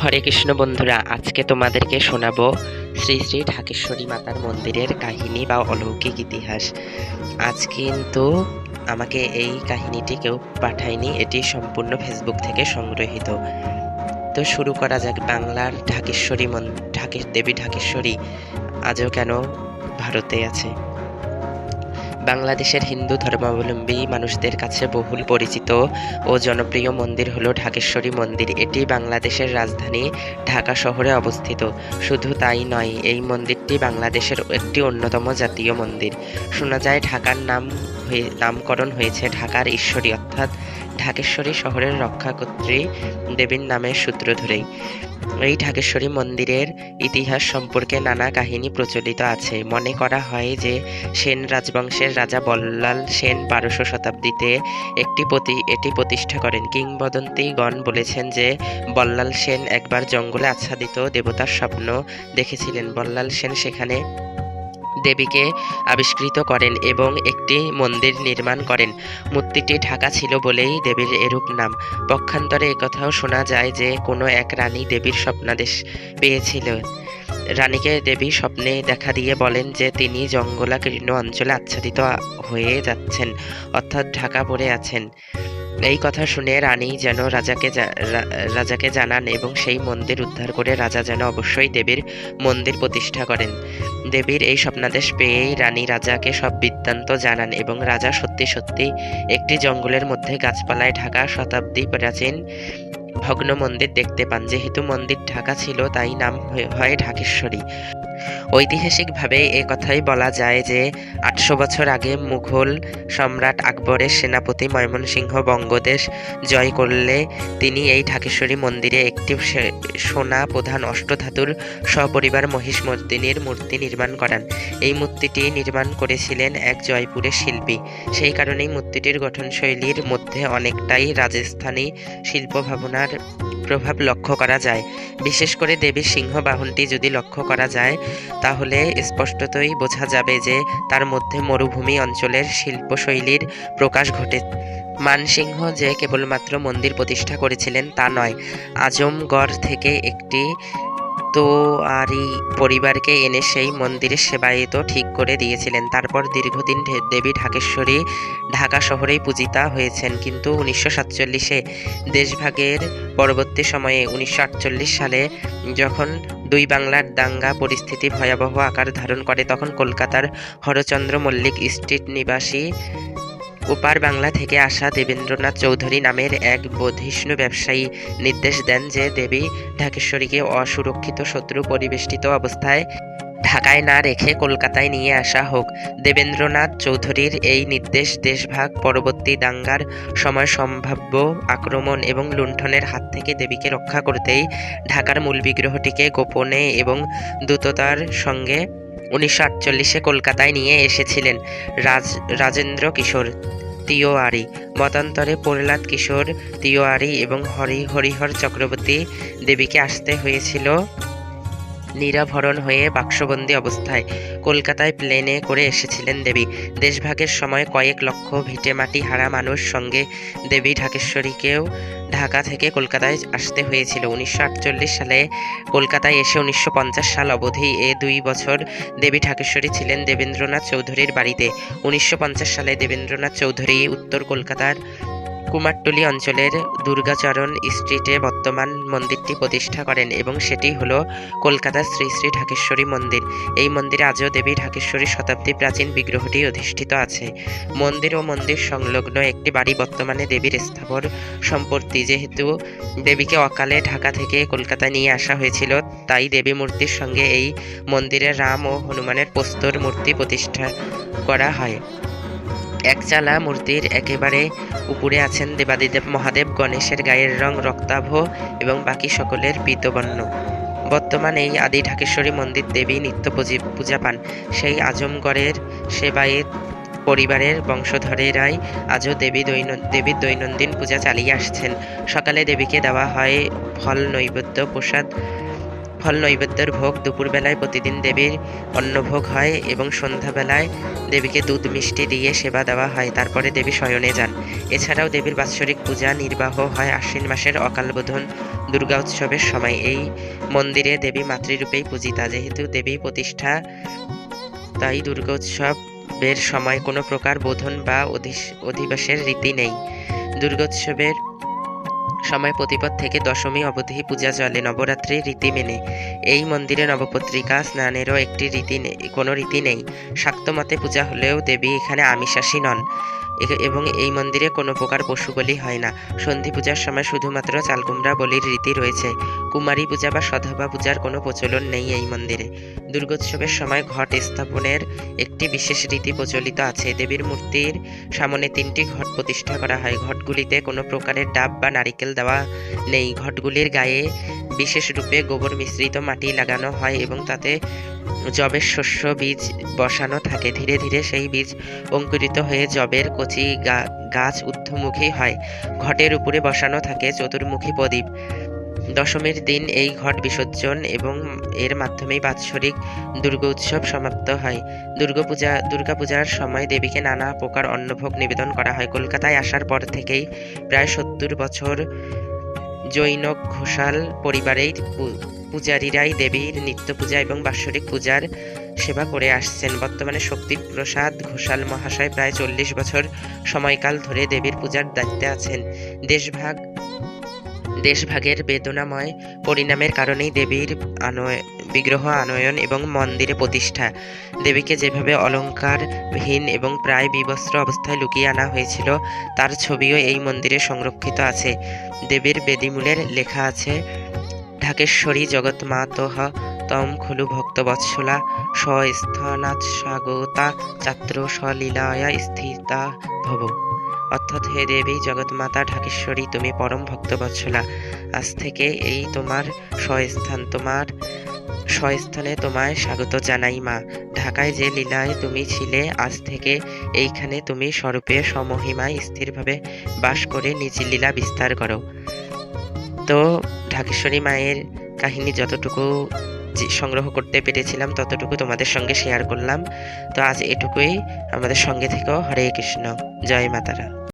হরে কৃষ্ণ বন্ধুরা, আজকে তোমাদেরকে শোনাবো শ্রী শ্রী ঢাকেশ্বরী মাতার মন্দিরের কাহিনী বা অলৌকিক ইতিহাস। আজ কিন্তু আমাকে এই কাহিনীটি কেউ পাঠায়নি, এটি সম্পূর্ণ ফেসবুক থেকে সংগৃহীত। তো শুরু করা যাক। বাংলার ঢাকেশ্বরী দেবী ঢাকেশ্বরী আজও কেন ভারতে আছে। বাংলাদেশের হিন্দু ধর্মাবলম্বী মানুষদের কাছে বহুল পরিচিত ও জনপ্রিয় মন্দির হল ঢাকেশ্বরী মন্দির। এটি বাংলাদেশের রাজধানী ঢাকা শহরে অবস্থিত। শুধু তাই নয়, এই মন্দিরটি বাংলাদেশের একটি অন্যতম জাতীয় মন্দির। শোনা যায় ঢাকার নামকরণ হয়েছে ঢাকার ঈশ্বরী অর্থাৎ ঢাকেশ্বরী শহরের রক্ষাকর্ত্রী দেবীর নামের সূত্র ধরেই। এই ঢাকেশ্বরী মন্দিরের ইতিহাস সম্পর্কে নানা কাহিনী প্রচলিত আছে। মনে করা হয় যে সেন রাজবংশের রাজা বল্লাল সেন 1200 শতাব্দীতে এটি প্রতিষ্ঠা করেন। কিংবদন্তিগণ বলেছেন যে বল্লাল সেন একবার জঙ্গলে আচ্ছাদিত দেবতার স্বপ্ন দেখেছিলেন। বল্লাল সেন সেখানে দেবীকে আবিষ্কৃত করেন এবং একটি মন্দির নির্মাণ করেন। মূর্তিটি ঢাকা ছিল বলেই দেবীর এরূপ নাম। পক্ষান্তরে একথাও শোনা যায় যে কোনো এক রানী দেবীর স্বপ্নাদেশ পেয়েছিলেন। রানীকে দেবী স্বপ্নে দেখা দিয়ে বলেন যে তিনি জঙ্গলাকীর্ণ অঞ্চলে আচ্ছাদিত হয়ে যাচ্ছেন, অর্থাৎ ঢাকা পড়ে আছেন। এই কথা শুনে রানী যেন রাজাকে জানান এবং সেই মন্দির উদ্ধার করে রাজা যেন অবশ্যই দেবীর মন্দির প্রতিষ্ঠা করেন। দেবীর এই স্বপ্নাদেশ পেয়েই রানী রাজাকে সব বৃত্তান্ত জানান এবং রাজা সত্যি সত্যি একটি জঙ্গলের মধ্যে গাছপালায় ঢাকা শতাব্দী প্রাচীন ভগ্ন মন্দির দেখতে পান। যেহেতু মন্দির ঢাকা ছিল তাই নাম হয় ঢাকেশ্বরী। ঐতিহাসিকভাবে কথাই বলা যায় যে 800 বছর আগে মুঘল সম্রাট আকবরের সেনাপতি ময়মনসিংহ বঙ্গদেশ জয় করলে তিনি এই ঢাকেশ্বরী মন্দিরে একটি সোনা প্রধান অষ্টধাতুর সপরিবার মহিষমর্দিনীর মূর্তি নির্মাণ করান। এই মূর্তিটি নির্মাণ করেছিলেন এক জয়পুরের শিল্পী। সেই কারণেই মূর্তিটির গঠনশৈলীর মধ্যে অনেকটাই রাজস্থানী শিল্প ভাবনার প্রভাব লক্ষ্য করা যায়। বিশেষ করে দেবীর সিংহ বাহনটি যদি লক্ষ্য করা যায় তাহলে স্পষ্টতই বোঝা যাবে যে তার মধ্যে মরুভূমি অঞ্চলের শিল্পশৈলীর প্রকাশ ঘটে। মানসিংহ যে কেবলমাত্র মন্দির প্রতিষ্ঠা করেছিলেন তা নয়, আজমগড় থেকে একটি তোয়ারি পরিবারকে এনে সেই মন্দিরের সেবায়েত ঠিক করে দিয়েছিলেন। তারপর দীর্ঘদিন দেবী ঢাকেশ্বরী ঢাকা শহরেই পূজিতা হয়েছেন। কিন্তু 1947-এ দেশভাগের পরবর্তী সময়ে 1948 সালে যখন দুই বাংলার দাঙ্গা পরিস্থিতি ভয়াবহ আকার ধারণ করে, তখন কলকাতার হরচন্দ্র মল্লিক স্ট্রিট নিবাসী ওপার বাংলা থেকে আসা দেবেন্দ্রনাথ চৌধুরী নামের এক বধিষ্ণু ব্যবসায়ী নির্দেশ দেন যে দেবী ঢাকেশ্বরীকে অসুরক্ষিত শত্রু পরিবেষ্টিত অবস্থায় ঢাকায় না রেখে কলকাতায় নিয়ে আসা হোক। দেবেন্দ্রনাথ চৌধুরীর এই নির্দেশ দেশভাগ পরবর্তী দাঙ্গার সময় সম্ভাব্য আক্রমণ এবং লুণ্ঠনের হাত থেকে দেবীকে রক্ষা করতেই ঢাকার মূল বিগ্রহটিকে গোপনে এবং দ্রুততার সঙ্গে 1948-এ কলকাতায় নিয়ে এসেছিলেন রাজেন্দ্র কিশোর তিওয়ারি। মতান্তরে প্রহ্লাদ কিশোর তিওয়ারি এবং হরিহর চক্রবর্তী দেবীকে আসতে হয়েছিল নিরাভরণ হয়ে বাক্সবন্দি অবস্থায়। কলকাতায় প্লেনে করে এসেছিলেন দেবী। দেশভাগের সময় কয়েক লক্ষ ভিটেমাটি হারা মানুষ সঙ্গে দেবী ঢাকেশ্বরীকেও ঢাকা থেকে কলকাতায় আসতে হয়েছিল। 1948 সালে কলকাতায় এসে 1950 সাল অবধি 2 বছর দেবী ঢাকেশ্বরী ছিলেন দেবেন্দ্রনাথ চৌধুরীর বাড়িতে। 1950 সালে দেবেন্দ্রনাথ চৌধুরী উত্তর কলকাতার কুমারটুলি অঞ্চলের দুর্গাচরণ স্ট্রিটে বর্তমান মন্দিরটি প্রতিষ্ঠা করেন এবং সেটি হল কলকাতার শ্রী শ্রী ঢাকেশ্বরী মন্দির। এই মন্দিরে আজও দেবী ঢাকেশ্বরীর শতাব্দী প্রাচীন বিগ্রহটি অধিষ্ঠিত আছে। মন্দির ও মন্দির সংলগ্ন একটি বাড়ি বর্তমানে দেবীর স্থাবর সম্পত্তি। যেহেতু দেবীকে অকালে ঢাকা থেকে কলকাতায় নিয়ে আসা হয়েছিল, তাই দেবী মূর্তির সঙ্গে এই মন্দিরে রাম ও হনুমানের প্রস্তর মূর্তি প্রতিষ্ঠা করা হয়। একচালা মূর্তির একেবারে উপরে আছেন দেবাদিদেব মহাদেব। গণেশের গায়ের রং রক্তাভ এবং বাকি সকলের পীতবর্ণ। বর্তমানে এই আদি ঢাকেশ্বরী মন্দির দেবী নিত্য পূজা পান। সেই আজমগড়ের সেবায়েত পরিবারের বংশধরেরাই আজও দেবীর দৈনন্দিন পূজা চালিয়ে আসছেন। সকালে দেবীকে দেওয়া হয় ফল নৈবেদ্য প্রসাদ ফল নৈবেদ্যের ভোগ দুপুরবেলায় প্রতিদিন দেবীর অন্নভোগ হয় এবং সন্ধ্যাবেলায় দেবীকে দুধ মিষ্টি দিয়ে সেবা দেওয়া হয়। তারপরে দেবী শয়নে যান। এছাড়াও দেবীর বাৎসরিক পূজা নির্বাহ হয় আশ্বিন মাসের অকালবোধন দুর্গা উৎসবের সময়। এই মন্দিরে দেবী মাতৃরূপেই পূজিতা। যেহেতু দেবী প্রতিষ্ঠা, তাই দুর্গোৎসবের সময় কোনো প্রকার বোধন বা অধিবাসের রীতি নেই। দুর্গোৎসবের সময় প্রতিপদ থেকে দশমী অবধি পূজা চলে নবরাত্রির রীতি মেনে। এই মন্দিরে নবপত্রিকা স্নানেরও কোনো রীতি নেই। শাক্ত মতে পূজা হলেও দেবী এখানে আমিষাশী নন এবং এই মন্দিরে কোনো প্রকার পশু বলি হয় না। সন্ধি পূজার সময় শুধুমাত্র চালকুমড়া বলির রীতি রয়েছে। কুমারী পূজা বা সধবা পূজার কোনো প্রচলন নেই এই মন্দিরে। দুর্গোৎসবের সময় ঘট স্থাপনের একটি বিশেষ রীতি প্রচলিত আছে। দেবীর মূর্তির সামনে 3টি ঘট প্রতিষ্ঠা করা হয়। ঘটগুলিতে কোনো প্রকারের ডাব বা নারিকেল দেওয়া নেই। ঘটগুলির গায়ে বিশেষ রূপে গোবর মিশ্রিত মাটি লাগানো হয় এবং তাতে যবের শস্য বীজ বসানো থাকে। ধীরে ধীরে সেই বীজ অঙ্কুরিত হয়ে যবের কচি গাছ ঊর্ধ্বমুখী হয়। ঘটের উপরে বসানো থাকে চতুর্মুখী প্রদীপ। দশমীর দিন এই ঘট বিসর্জন এবং এর মাধ্যমেই বাৎসরিক দুর্গোৎসব সমাপ্ত হয়। দুর্গাপূজার সময় দেবীকে নানা প্রকার অন্নভোগ নিবেদন করা হয়। কলকাতায় আসার পর থেকেই প্রায় 70 বছর জৈনক ঘোষাল পরিবারেই পূজারীরাই দেবীর নিত্য পূজা এবং বাৎসরিক পূজার সেবা করে আসছেন। বর্তমানে শক্তিপ্রসাদ ঘোষাল মহাশয় প্রায় 40 বছর সময়কাল ধরে দেবীর পূজার দায়িত্বে আছেন। দেশভাগের বেদনাময় পরিণামের কারণেই দেবীর বিগ্রহ আনয়ন এবং মন্দিরে প্রতিষ্ঠা। দেবীকে যেভাবে অলঙ্কারহীন এবং প্রায় বিবস্ত্র অবস্থায় লুকিয়ে আনা হয়েছিল, তার ছবিও এই মন্দিরে সংরক্ষিত আছে। দেবীর বেদিমূলের লেখা আছে, ঢাকেশ্বরী জগৎমাতঃ তম খলু ভক্তবৎসলা স্বস্থানাৎ স্বাগতা চাত্র স্বলীলায়া স্থিতা ভব। অর্থাৎ, হে দেবী জগৎমাতা ঢাকেশ্বরী, তুমি পরম ভক্তবৎসলা। আজ থেকে এই তোমার স্বস্থানে তোমায় স্বাগত জানাই মা। ঢাকায় যে লীলায় তুমি ছিলে, আজ থেকে এইখানে তুমি স্বরূপে সমহিমায় স্থিরভাবে বাস করে নিজ লীলা বিস্তার করো। তো ঢাকেশ্বরী মায়ের কাহিনী যতটুকু সংগ্রহ করতে পেরেছিলাম ততটুকু তোমাদের সঙ্গে শেয়ার করলাম। তো আজ এটুকুই। আমাদের সঙ্গে থেকো। হরে কৃষ্ণ। জয় মাতারা।